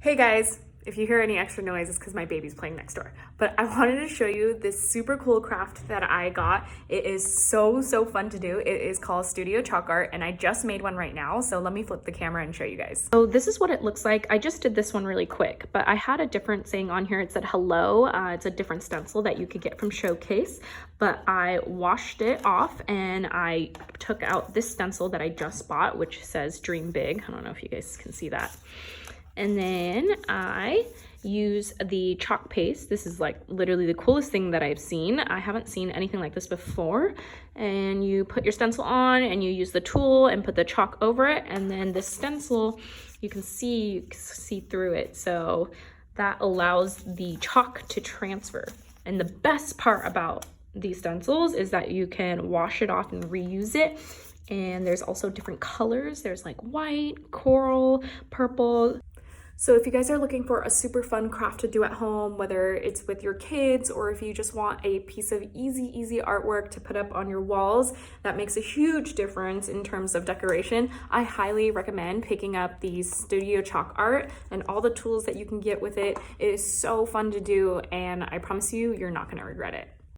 Hey guys, if you hear any extra noise, it's because my baby's playing next door. But I wanted to show you this super cool craft that I got. It is so fun to do. It is called Studio Chalkart, and I just made one right now. So let me flip the camera and show you guys. So this is what it looks like. I just did this one really quick, but I had a different saying on here. It said hello. It's a different stencil that you could get from Showcase, but I washed it off and I took out this stencil that I just bought, which says Dream Big. I don't know if you guys can see that. And then I use the chalk paste. This is like literally the coolest thing that I've seen. I haven't seen anything like this before. And you put your stencil on and you use the tool and put the chalk over it. And then the stencil, you can see through it. So that allows the chalk to transfer. And the best part about these stencils is that you can wash it off and reuse it. And there's also different colors. There's like white, coral, purple. So if you guys are looking for a super fun craft to do at home, whether it's with your kids or if you just want a piece of easy artwork to put up on your walls that makes a huge difference in terms of decoration, I highly recommend picking up the Studio Chalkart and all the tools that you can get with it. It is so fun to do, and I promise you, you're not gonna regret it.